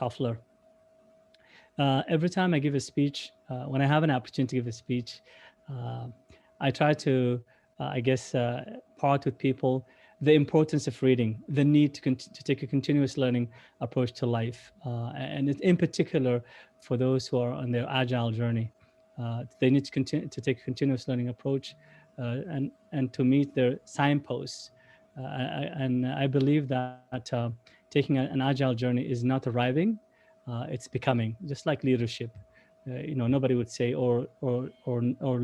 Toffler. Every time I give a speech, when I have an opportunity to give a speech, uh, I try to, part with people the importance of reading, the need to take a continuous learning approach to life, and in particular for those who are on their agile journey. They need to continue to take a continuous learning approach, and to meet their signposts. And I believe that taking an agile journey is not arriving, it's becoming, just like leadership. Nobody would say, or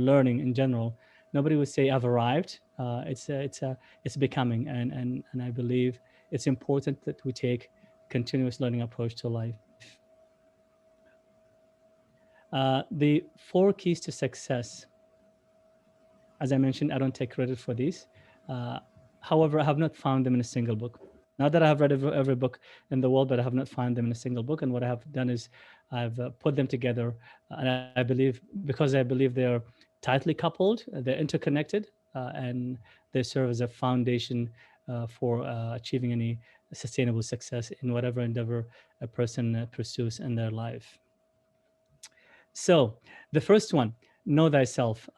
learning in general, nobody would say I've arrived. It's becoming, and I believe it's important that we take continuous learning approach to life. The 4 keys to success. As I mentioned, I don't take credit for these. Uh, However, I have not found them in a single book. Not that I have read every book in the world, but I have not found them in a single book. And what I have done is I've put them together, and I believe, because I believe they are tightly coupled, they're interconnected, and they serve as a foundation for achieving any sustainable success in whatever endeavor a person pursues in their life. So, the first one, know thyself.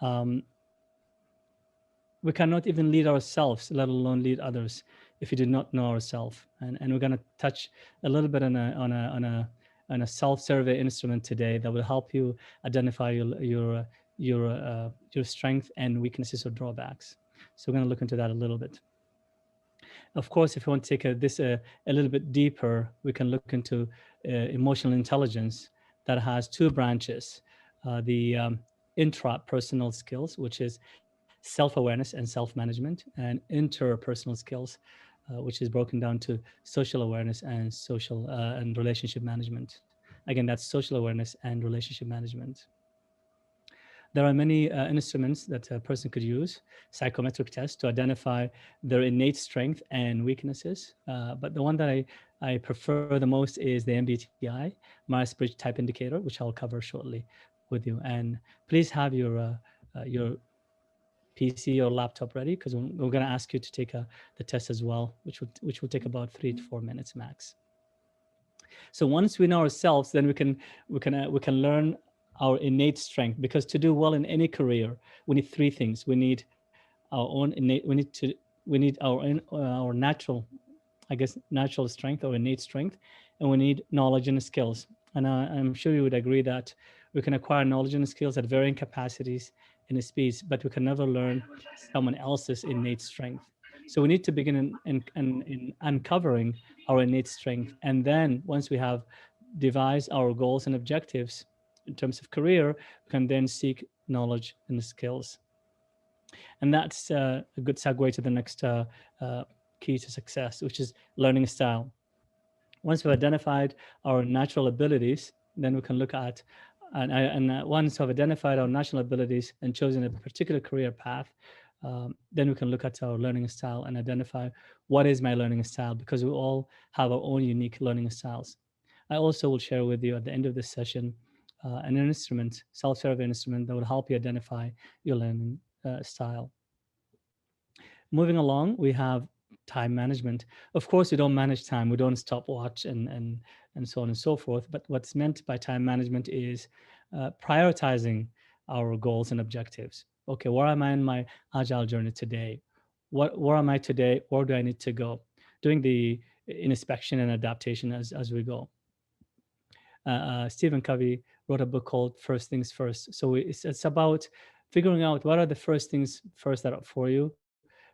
We cannot even lead ourselves, let alone lead others, if we do not know ourselves. And we're going to touch a little bit on a self-survey instrument today that will help you identify your strength and weaknesses or drawbacks. So we're going to look into that a little bit. Of course, if you want to take this a little bit deeper, we can look into emotional intelligence that has 2 branches. The intrapersonal skills, which is self-awareness and self-management, and interpersonal skills, which is broken down to social awareness and social and relationship management. Again, that's social awareness and relationship management. There are many instruments that a person could use, psychometric tests, to identify their innate strength and weaknesses. But the one that I prefer the most is the MBTI, Myers-Briggs Type Indicator, which I'll cover shortly with you. And please have your PC or laptop ready, because we're going to ask you to take the test as well, which will take about 3 to 4 minutes max. So once we know ourselves, then we can learn our innate strength, because to do well in any career, we need 3 things. We need our own innate. We need our natural, natural strength or innate strength, and we need knowledge and skills. And I'm sure you would agree that we can acquire knowledge and skills at varying capacities and speeds, but we can never learn someone else's innate strength. So we need to begin in uncovering our innate strength. And then once we have devised our goals and objectives in terms of career, we can then seek knowledge and skills. And that's a good segue to the next key to success, which is learning style. Once we've identified our natural abilities, then we can look at, and once we've identified our natural abilities and chosen a particular career path, then we can look at our learning style and identify what is my learning style, because we all have our own unique learning styles. I also will share with you at the end of this session an instrument, self-survey instrument, that will help you identify your learning style. Moving along, we have time management. Of course, we don't manage time. We don't stopwatch and so on and so forth. But what's meant by time management is prioritizing our goals and objectives. Okay, where am I in my agile journey today? Where am I today? Where do I need to go? Doing the inspection and adaptation as we go. Stephen Covey wrote a book called First Things First. So it's about figuring out what are the first things first that are for you,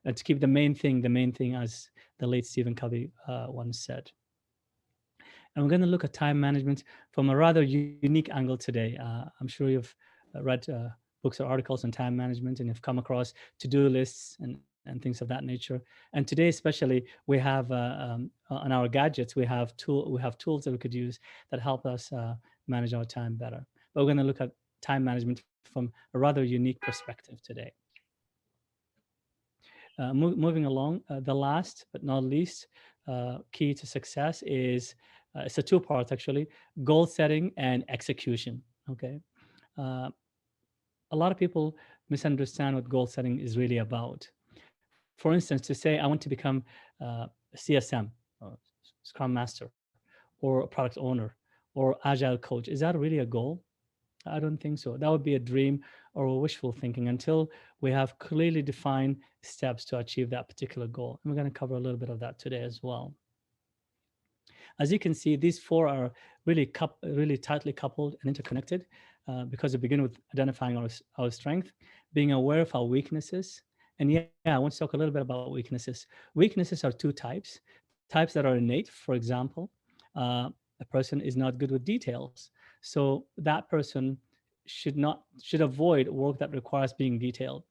and to keep the main thing, as the late Stephen Covey once said. And we're going to look at time management from a rather unique angle today. I'm sure you've read books or articles on time management, and you've come across to-do lists and things of that nature. And today, especially, we have on our gadgets, we have tools that we could use that help us manage our time better. But we're going to look at time management from a rather unique perspective today. Moving along, the last but not least key to success is it's a 2 part actually: goal setting and execution. Okay, uh, a lot of people misunderstand what goal setting is really about. For instance, to say I want to become a CSM, or Scrum Master, or a product owner or agile coach. Is that really a goal? I don't think so. That would be a dream or a wishful thinking until we have clearly defined steps to achieve that particular goal. And we're going to cover a little bit of that today as well. As you can see, these four are really tightly coupled and interconnected because they begin with identifying our strength, being aware of our weaknesses. And yeah, I want to talk a little bit about weaknesses. Weaknesses are two types. Types that are innate, for example, a person is not good with details. So that person should avoid work that requires being detailed.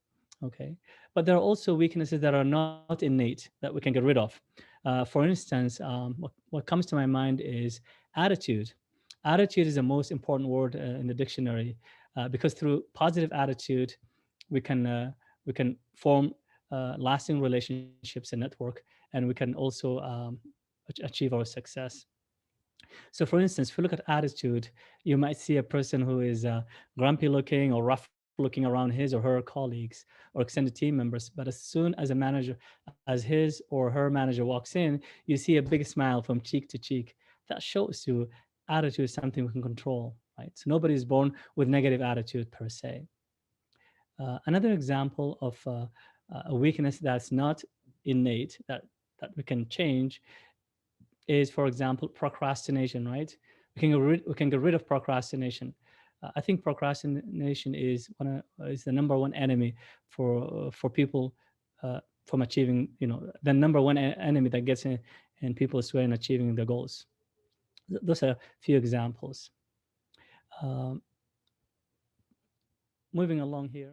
Okay. But there are also weaknesses that are not innate that we can get rid of. For instance, what comes to my mind is attitude. Attitude is the most important word in the dictionary because through positive attitude, we can form lasting relationships and network, and we can also achieve our success. So, for instance, if you look at attitude, you might see a person who is grumpy looking or rough looking around his or her colleagues or extended team members. But as soon as as his or her manager walks in, you see a big smile from cheek to cheek. That shows you attitude is something we can control, right? So nobody is born with negative attitude per se. Another example of a weakness that's not innate that we can change is, for example, procrastination, right? We can get rid of procrastination. I think procrastination is the number one enemy for people from achieving, the number one enemy that gets in people's way in achieving their goals. Those are a few examples. Um, Moving along here.